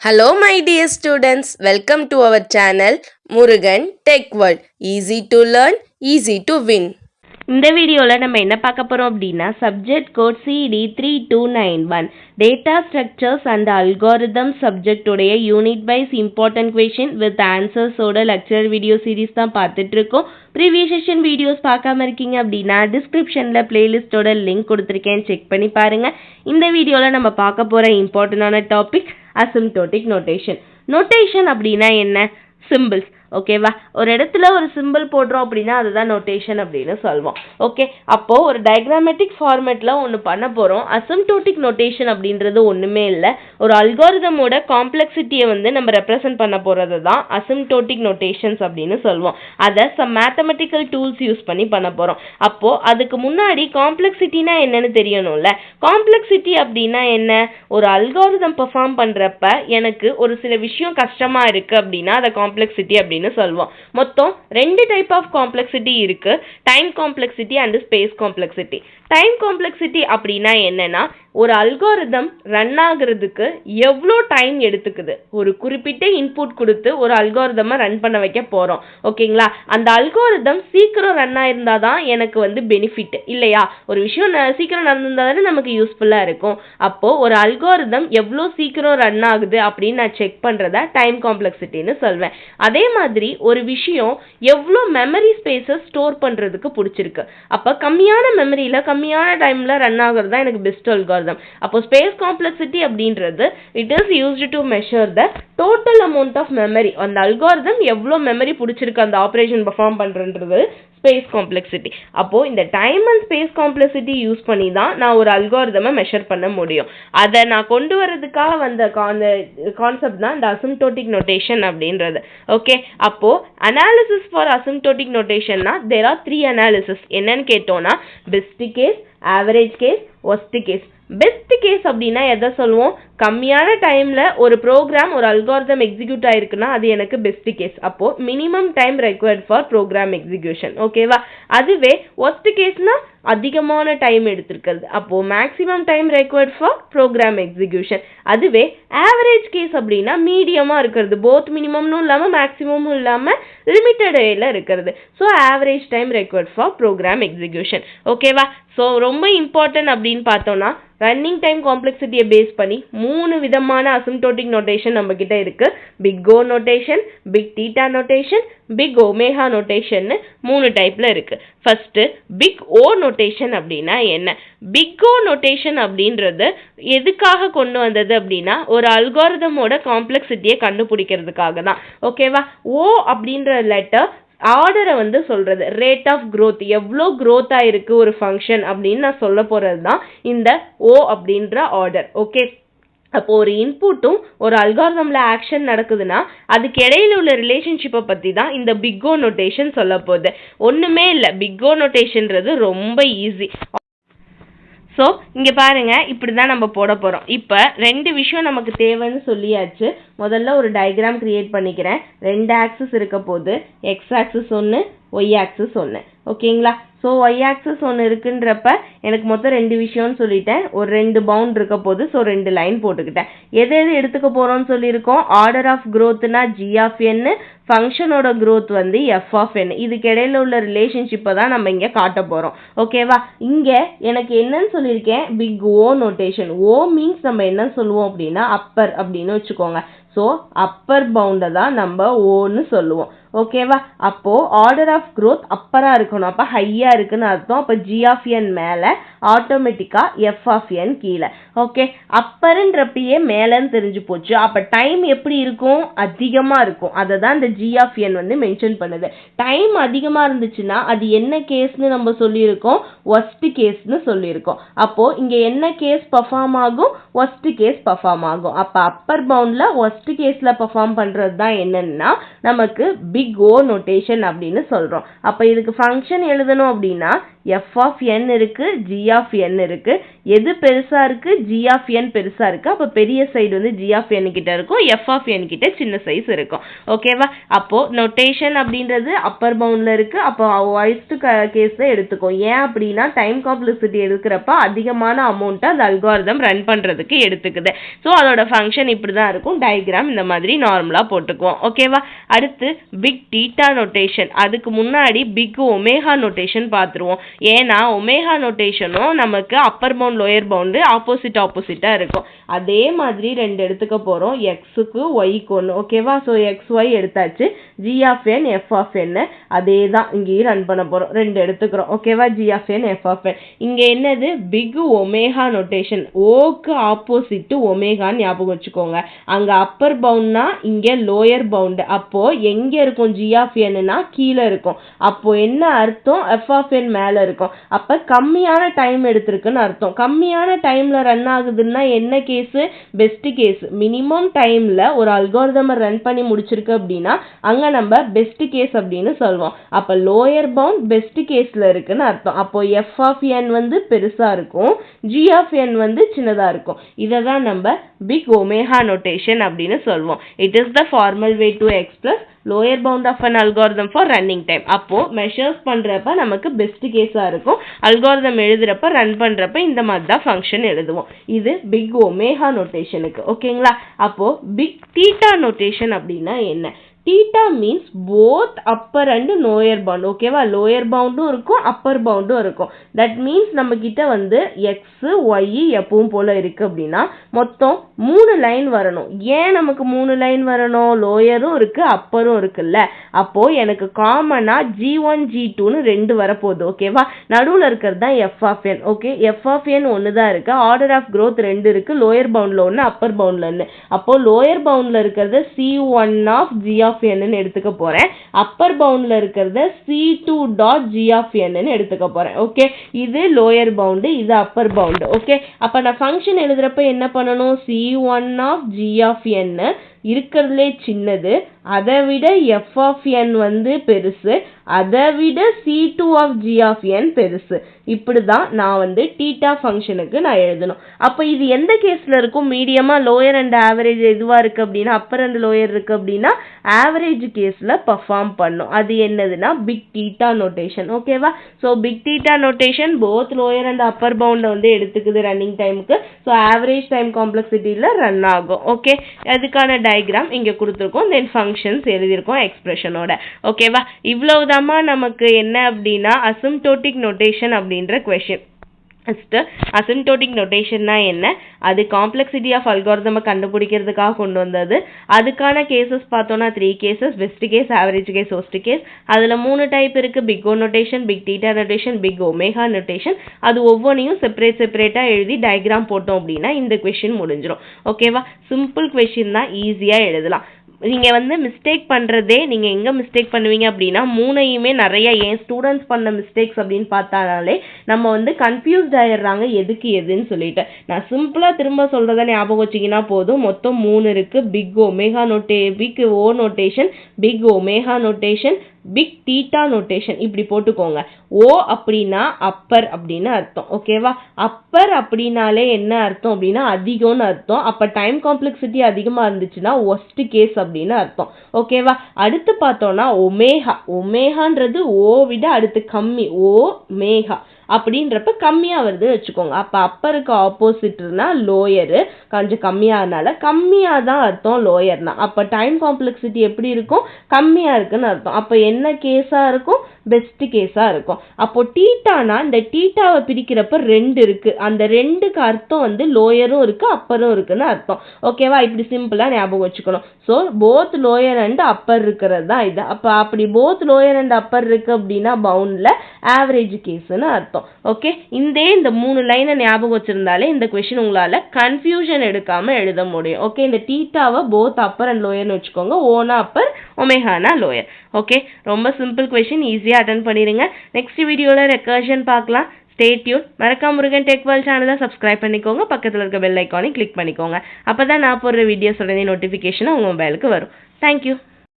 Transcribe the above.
Hello my dear students, welcome to our channel Murugan Tech World. Easy to learn, easy to win. இந்த வீடியோவில் நம்ம என்ன பார்க்க போகிறோம் அப்படின்னா subject code CD 3291 data structures and algorithm சப்ஜெக்டோடைய unit wise important question with ஆன்சர்ஸோட lecture video series தான் பார்த்துட்டு இருக்கோம். ப்ரீவியஸ் செஷன் வீடியோஸ் பார்க்காம இருக்கீங்க அப்படின்னா டிஸ்கிரிப்ஷனில் பிளேலிஸ்டோட லிங்க் கொடுத்துருக்கேன், செக் பண்ணி பாருங்கள். இந்த வீடியோவில் நம்ம பார்க்க போகிற இம்பார்ட்டண்டான டாபிக் அசிம்ப்டோட்டிக் நோட்டேஷன். நோட்டேஷன் அப்படின்னா என்ன? சிம்பிள்ஸ். ஓகேவா? ஒரு இடத்துல ஒரு சிம்பிள் போடுறோம் அப்படின்னா அதுதான் நோட்டேஷன் அப்படின்னு சொல்லுவோம். ஓகே, அப்போது ஒரு டயக்ராமேட்டிக் ஃபார்மேட்டில் ஒன்று பண்ண போகிறோம். அசிம்ப்டோட்டிக் நோட்டேஷன் அப்படின்றது ஒன்றுமே இல்லை, ஒரு அல்காரிதமோட காம்ப்ளெக்சிட்டியை வந்து நம்ம ரெப்ரசன்ட் பண்ண போகிறது தான் அசிம்ப்டோட்டிக் நோட்டேஷன்ஸ் அப்படின்னு சொல்லுவோம். அதை சம் மேத்தமெட்டிக்கல் டூல்ஸ் யூஸ் பண்ணி பண்ண போகிறோம். அப்போது அதுக்கு முன்னாடி காம்ப்ளெக்சிட்டினா என்னன்னு தெரியணும்ல. காம்ப்ளெக்சிட்டி அப்படின்னா என்ன? ஒரு அல்காரிதம் பெர்ஃபார்ம் பண்ணுறப்ப எனக்கு ஒரு சில விஷயம் கஷ்டமாக இருக்குது அப்படின்னா அதை காம்ப்ளெக்சிட்டி அப்படின்னு சொல்லுவோம். மொத்தம் ரெண்டு டைப் ஆஃப் காம்ப்ளெக்சிட்டி இருக்கு, time complexity and space complexity. Time complexity அப்படின்னா என்னன்னா, ஒரு அல்காரிதம் ரன் ஆகுறதுக்கு எவ்வளோ டைம் எடுத்துக்குது. ஒரு குறிப்பிட்ட இன்புட் கொடுத்து ஒரு அல்காரிதமை ரன் பண்ண வைக்க போகிறோம். ஓகேங்களா? அந்த அல்காரிதம் சீக்கிரம் ரன் ஆயிருந்தால் தான் எனக்கு வந்து பெனிஃபிட் இல்லையா? ஒரு விஷயம் சீக்கிரம் நடந்திருந்தால் தானே நமக்கு யூஸ்ஃபுல்லாக இருக்கும். அப்போது ஒரு அல்காரிதம் எவ்வளோ சீக்கிரம் ரன் ஆகுது அப்படின்னு நான் செக் பண்ணுறத டைம் காம்ப்ளெக்சிட்டின்னு சொல்வேன். அதே மாதிரி ஒரு விஷயம் எவ்வளோ மெமரி ஸ்பேஸை ஸ்டோர் பண்ணுறதுக்கு பிடிச்சிருக்கு. அப்போ கம்மியான மெமரியில் கம்மியான டைமில் ரன் ஆகுறது தான் எனக்கு பெஸ்ட் அல்காரிதம். அப்போ ஸ்பேஸ் காம்ப்ளெக்சிட்டி அப்படின்றது it is used to measure the total amount of memory. அந்த அல்காரிதம் எவ்வளோ மெமரி பிடிச்சிருக்கு அந்த ஆப்ரேஷன் பெர்ஃபார்ம் பண்ணுறது ஸ்பேஸ் காம்ப்ளெக்சிட்டி. அப்போ இந்த time and space complexity use பண்ணி தான் நான் ஒரு அல்காரிதமை மெஷர் பண்ண முடியும். அதை நான் கொண்டு வரதுக்காக வந்த கான்செப்ட் தான் இந்த அசிம்ப்டோட்டிக் நோட்டேஷன் அப்படின்றது. ஓகே, அப்போ அனாலிசிஸ் ஃபார் அசிம்ப்டோட்டிக் நோட்டேஷன்னா தேர் ஆர் 3 அனாலிசிஸ். என்னன்னு கேட்டோம்னா best case, average case, worst case. Best case அப்படின்னா எதை சொல்லுவோம்? கம்மியான டைமில் ஒரு ப்ரோக்ராம் ஒரு அல்காரிதம் எக்ஸிக்யூட் ஆயிருக்குன்னா அது எனக்கு பெஸ்ட் கேஸ். அப்போது minimum time required for program execution. ஓகேவா? அதுவே ஒஸ்ட் கேஸ்னா அதிகமான டைம் எடுத்திருக்கிறது. அப்போது maximum time required for program execution. அதுவே ஆவரேஜ் கேஸ் அப்படின்னா மீடியமாக இருக்கிறது, போத் மினிமம்னும் இல்லாமல் மேக்ஸிமமும் இல்லாமல் லிமிட்டட் வேல இருக்கிறது. So average time required for program execution. ஓகேவா? ஸோ ரொம்ப இம்பார்ட்டன்ட் அப்படின்னு பார்த்தோம்னா ரன்னிங் டைம் காம்ப்ளெக்சிட்டியை பேஸ் பண்ணி 3 விதமான அசிம்ப்டோட்டிக் நோட்டேஷன் நம்ம கிட்ட இருக்கு. Big O notation, big theta notation, big omega notation 3 டைப்ல இருக்கு. ஃபர்ஸ்ட் பிக் ஓ நோட்டேஷன் அப்படின்னா என்ன? பிக் ஓ நோட்டேஷன் அப்படின்றது எதுக்காக கொண்டு வந்தது அப்படின்னா ஒரு அல்காரிதமோட காம்ப்ளெக்சிட்டியை கண்டுபிடிக்கிறதுக்காக தான். ஓகேவா? ஓ அப்படின்ற லெட்டர் ஆர்டரை வந்து சொல்றது, ரேட் ஆஃப் க்ரோத், எவ்வளோ க்ரோத் ஆயிருக்கு ஒரு ஃபங்க்ஷன் அப்படின்னு நான் சொல்ல போறது தான் இந்த ஓ அப்படின்ற ஆர்டர். ஓகே, அப்போ ஒரு இன்புட்டும் ஒரு அல்காரிதம்ல ஆக்ஷன் நடக்குதுன்னா அதுக்கு இடையில உள்ள ரிலேஷன்ஷிப்பை பற்றி தான் இந்த பிக் ஓ நோட்டேஷன் சொல்ல போகுது. ஒன்றுமே இல்லை, பிக் ஓ நோட்டேஷன்றது ரொம்ப ஈஸி. ஸோ இங்கே பாருங்கள், இப்படி தான் நம்ம போட போகிறோம். இப்போ 2 விஷயம் நமக்கு தேவைன்னு சொல்லியாச்சு. முதல்ல ஒரு டயக்ராம் கிரியேட் பண்ணிக்கிறேன். 2 ஆக்சிஸ் இருக்க போது, எக்ஸ் ஆக்சிஸ் ஒன்று, ஒய் ஆக்சிஸ் ஒன்று. ஓகேங்களா? ஸோ ஒய் ஆக்சிஸ் ஒன்று இருக்குன்றப்ப எனக்கு மொத்தம் 2 விஷயம்னு சொல்லிட்டேன். ஒரு 2 பவுண்ட் இருக்க போது, ஸோ 2 லைன் போட்டுக்கிட்டேன். எது எது எடுத்துக்க போகிறோம்னு சொல்லியிருக்கோம்? ஆர்டர் ஆஃப் க்ரோத்னா ஜி ஆஃப் என், ஃபங்க்ஷனோட க்ரோத் வந்து எஃப் ஆஃப் என். இதுக்கு இடையில உள்ள ரிலேஷன்ஷிப்பை தான் நம்ம இங்கே காட்ட போகிறோம். ஓகேவா? இங்கே எனக்கு என்னன்னு சொல்லியிருக்கேன்? Big O notation. ஓ மீன்ஸ் நம்ம என்ன சொல்லுவோம் அப்படின்னா அப்பர் அப்படின்னு வச்சுக்கோங்க. ஸோ அப்பர் பவுண்டை தான் நம்ம ஓன்னு சொல்லுவோம். ஓகேவா? அப்போது ஆர்டர் ஆஃப் க்ரோத் அப்பராக இருக்கணும், அப்போ ஹையாக இருக்குன்னு அர்த்தம். அப்போ ஜி ஆஃப் என் மேலே, ஆட்டோமேட்டிக்காக எஃப் ஆஃப் என் கீழே. ஓகே, அப்பருன்றப்பயே மேலேன்னு தெரிஞ்சு போச்சு. அப்போ டைம் எப்படி இருக்கும்? அதிகமாக இருக்கும். அதை தான் இந்த ஜி ஆஃப் என் வந்து மென்ஷன் பண்ணுது. டைம் அதிகமாக இருந்துச்சுன்னா அது என்ன கேஸ்ன்னு நம்ம சொல்லியிருக்கோம்? ஒஸ்ட் கேஸ்ன்னு சொல்லியிருக்கோம். அப்போது இங்கே என்ன கேஸ் பர்ஃபார்ம் ஆகும்? ஒஸ்ட் கேஸ் பர்ஃபார்ம் ஆகும். அப்போ அப்பர் பவுண்டில் ஒஸ்ட் கேஸில் பர்ஃபார்ம் பண்ணுறது தான் என்னன்னா நமக்கு பிக் ஓ நோட்டேஷன் அப்படின்னு சொல்கிறோம். அப்போ இதுக்கு ஃபங்க்ஷன் எழுதணும் அப்படின்னா f of n இருக்கு, g of n இருக்கு. எது பெருசா இருக்கு? g of n பெருசா இருக்கு. அப்ப பெரிய சைடு வந்து g of n கிட்ட இருக்கும், f of n கிட்ட சின்ன சைஸ் இருக்கும். ஓகேவா? அப்போ நோட்டேஷன் அப்படின்றது அப்பர் பவுண்ட்ல இருக்கு. அப்போ worst கேஸ்ல எடுத்துக்கோ. ஏன் அப்படின்னா டைம் காம்ப்ளெக்சிட்டி எடுக்கிறப்ப அதிகமான அமௌண்ட்டை அந்த அல்காரிதம் ரன் பண்றதுக்கு எடுத்துக்குது. ஸோ அதோட ஃபங்க்ஷன் இப்படி தான் இருக்கும். டயக்ராம் இந்த மாதிரி நார்மலா போட்டுக்குவோம். ஓகேவா? அடுத்து பிக் தீட்டா நோட்டேஷன். அதுக்கு முன்னாடி பிக் ஒமேகா நோட்டேஷன் பார்த்துருவோம். ஏன்னா ஒமேகா நோட்டேஷனும் நமக்கு அப்பர் பவுண்ட் லோயர் பவுண்டு ஆப்போசிட்டா இருக்கும். அதே மாதிரி ரெண்டு எடுத்துக்க போறோம், எக்ஸுக்கு ஒய்க்கு ஒன்று. ஓகேவா? ஸோ எக்ஸ் ஒய் எடுத்தாச்சு. G of N F of N அதே தான் இங்கேயும் ரன் பண்ண போறோம். ரெண்டு எடுத்துக்கிறோம். ஓகேவா? G of N F of N. இங்க என்னது? Big omega notation. ஓக்கு ஆப்போசிட் ஒமேகான்னு ஞாபகம் வச்சுக்கோங்க. அங்க அப்பர் பவுண்ட்னா இங்க லோயர் பவுண்டு. அப்போ எங்க இருக்கும்? ஜி ஆஃப் என்னா கீழே இருக்கும். அப்போ என்ன அர்த்தம்? எஃப் ஆஃப் என் மேல இருக்கும். அப்ப கம்மியான டைம் எடுத்திருக்குன்னு அர்த்தம். கம்மியான டைம்ல ரன் ஆகுதுன்னா என்ன கேஸ்? Best case. மினிமம் டைம்ல ஒரு அல்காரிதம் ரன் பண்ணி முடிச்சிருக்கு அப்படின்னா அங்க நம்ம பெஸ்ட் கேஸ் அப்படின்னு சொல்லுவோம். அப்ப லோயர் பவுண்ட் பெஸ்ட் கேஸ்ல இருக்குன்னு அர்த்தம். அப்போ எஃப் ஆஃப் என் வந்து பெருசா இருக்கும், ஜி ஆஃப் என் வந்து சின்னதா இருக்கும். இதை தான் நம்ம பிக் ஒமேகா நோட்டேஷன் அப்படின்னு சொல்லுவோம். It is the formal way to express lower bound of an algorithm for running time. அப்போ மெஷர்ஸ் பண்றப்ப நமக்கு பெஸ்ட் கேஸா இருக்கும். அல்காரிதம் எழுதுறப்ப ரன் பண்றப்ப இந்த மாதிரி தான் ஃபங்க்ஷன் எழுதுவோம். இது பிக் ஒமேகா நோட்டேஷனுக்கு. ஓகேங்களா? அப்போ பிக் தீட்டா நோட்டேஷன் அப்படின்னா என்ன? Theta means both upper and lower bound. ஓகேவா? லோயர் பவுண்டும் இருக்கும், அப்பர் பவுண்டும் இருக்கும். தட் மீன்ஸ் நம்ம கிட்ட வந்து எக்ஸ் ஒய் எப்பவும் போல இருக்கு அப்படின்னா மொத்தம் 3 லைன் வரணும். ஏன் நமக்கு 3 லைன் வரணும்? லோயரும் இருக்கு, அப்பரும் இருக்குல்ல. அப்போ எனக்கு காமனா G1 G2ன்னு 2 வரப்போகுது. ஓகேவா? நடுவில் இருக்கிறது தான் F of N. Okay, F of N ஒன்று தான் இருக்கு. ஆர்டர் ஆஃப் க்ரோத் 2 இருக்கு. லோயர் பவுண்ட்ல ஒன்று, அப்பர் பவுண்ட்ல ஒன்று. அப்போ லோயர் பவுண்ட்ல இருக்கிறது C1 of G of n எடுத்துக்க போறேன். அப்பர் பவுண்ட்ல இருக்கிறது C2 dot G of n எடுத்துக்க போறேன். ஓகே, இது லோயர் பவுண்ட், இது அப்பர் பவுண்ட். ஓகே, அப்ப நான் ஃபங்க்ஷன் எழுதுறப்ப என்ன பண்ணணும்? C1 of G of n இருக்கிறதுலே சின்னது, அதை விட f ஆஃப் n வந்து பெருசு, அதை விட C2 of G of n பெருசு. இப்படிதான் நான் வந்து தீட்டா ஃபங்க்ஷனுக்கு நான் எழுதணும். அப்ப இது எந்த கேஸ்ல இருக்கும்? மீடியமா லோயர் அண்ட் ஆவரேஜ் எதுவா இருக்கு அப்படின்னா அப்பர் அண்ட் லோயர் இருக்கு அப்படின்னா ஆவரேஜ் கேஸ்ல பெர்ஃபார்ம் பண்ணும். அது என்னதுன்னா பிக் தீட்டா நோட்டேஷன். ஓகேவா? So big theta notation both lower and upper பவுண்டை வந்து எடுத்துக்குது ரன்னிங் டைமுக்கு. ஸோ ஆவரேஜ் டைம் காம்ப்ளெக்சிட்டியில் ரன் ஆகும். ஓகே, அதுக்கான டயக்ராம் இங்க கொடுத்துருக்கோம். தென் ஃபங்க்ஷன்ஸ் எழுதியிருக்கோம் எக்ஸ்பிரஷனோட. ஓகேவா? இவ்வளவுதான் நமக்கு என்ன அப்படின்னா அசிம்ப்டோட்டிக் நோட்டேஷன் அப்படின்ற கொஸ்டின். அசிம்ப்டோட்டிக் நோட்டேஷன்னா என்ன? அது காம்ப்ளெக்சிட்டி ஆஃப் அல்காரிதமை கண்டுபிடிக்கிறதுக்காக கொண்டு வந்தது. அதுக்கான கேசஸ் பார்த்தோம்னா 3 cases: best case, average case, worst case. அதுல 3 டைப் இருக்கு: big O notation, big theta notation, big omega notation. அது ஒவ்வொன்றையும் செப்பரேட்டா எழுதி டயக்ராம் போட்டோம் அப்படின்னா இந்த கொஸ்டின் முடிஞ்சிடும். ஓகேவா? சிம்பிள் கொஸ்டின் தான், ஈஸியா எழுதலாம். நீங்க வந்து மிஸ்டேக் பண்றதே, நீங்க எங்க மிஸ்டேக் பண்ணுவீங்க அப்படின்னா மூணையுமே நிறைய ஏன் ஸ்டூடெண்ட்ஸ் பண்ண மிஸ்டேக்ஸ் அப்படின்னு பார்த்தாலே நம்ம வந்து கன்ஃபியூஸ்ட் ஆயிடுறாங்க எதுக்கு எதுன்னு சொல்லிட்டு. நான் சிம்பிளா திரும்ப சொல்றத ஞாபகம் வச்சிங்கன்னா போதும். மொத்தம் 3 இருக்கு: big omega big O notation, big omega notation, big theta notation. இப்படி போட்டுக்கோங்க. ஓ அப்படின்னா அப்பர் அப்படின்னு அர்த்தம். ஓகேவா? அப்பர் அப்படின்னாலே என்ன அர்த்தம் அப்படின்னா அதிகம்னு அர்த்தம். அப்ப டைம் காம்ப்ளெக்சிட்டி அதிகமா இருந்துச்சுன்னா ஒஸ்ட் கேஸ் அப்படின்னு அர்த்தம். ஓகேவா? அடுத்து பார்த்தோம்னா ஒமேகா. ஒமேகான்றது ஓ விட அடுத்து கம்மி, ஓ மேகா அப்படின்றப்ப கம்மியா வருதுன்னு வச்சுக்கோங்க. அப்ப அப்பருக்கு ஆப்போசிட்னா லோயரு, கொஞ்சம் கம்மியானால கம்மியா தான் அர்த்தம் லோயர்னா. அப்ப டைம் காம்ப்ளெக்சிட்டி எப்படி இருக்கும்? கம்மியா இருக்குன்னு அர்த்தம். அப்ப என்ன கேஸா இருக்கும்? பெஸ்ட் கேஸா இருக்கும். அப்போ தீட்டானா இந்த தீட்டாவை பிரிக்கிறப்ப 2 இருக்கு. அந்த 2க்கு அர்த்தம் வந்து லோயரும் இருக்கு, அப்பரும் இருக்குன்னு அர்த்தம். ஓகேவா? இப்படி சிம்பிளா ஞாபகம் வச்சுக்கணும். So both lower and Appar இருக்கிறது தான் இது. அப்ப அப்படி போத் லோயர் அண்ட் அப்பர் இருக்கு அப்படின்னா பவுண்ட்ல ஆவரேஜ் கேஸ்ன்னு அர்த்தம். ஓகே, இந்த 3 லைனை ஞாபகம் வச்சிருந்தாலே இந்த கொஸ்டின் உங்களால கன்ஃபியூஷன் எடுக்காம எழுத முடியும். ஓகே, இந்த தீட்டாவை போத் அப்பர் அண்ட் லோயர்னு வச்சுக்கோங்க. ஓனா அப்பர், ஒமேகானா லோயர். ஓகே, ரொம்ப சிம்பிள் கொஸ்டின், ஈஸியா அட்டென்ட் பண்ணிடுங்க. நெக்ஸ்ட் வீடியோல ரெக்கர்ஷன் பார்க்கலாம். Stay tune. மறக்காம முருகன் டெக் வேர்ல்ட் சேனலை சப்ஸ்கிரைப் பண்ணிக்கோங்க. பக்கத்தில் இருக்க பெல் ஐக்கானை கிளிக் பண்ணிக்கோங்க. அப்பதான் நான் போடுற வீடியோஸ் உடனே நோட்டிஃபிகேஷன் உங்க மொபைலுக்கு வரும். தேங்க்யூ.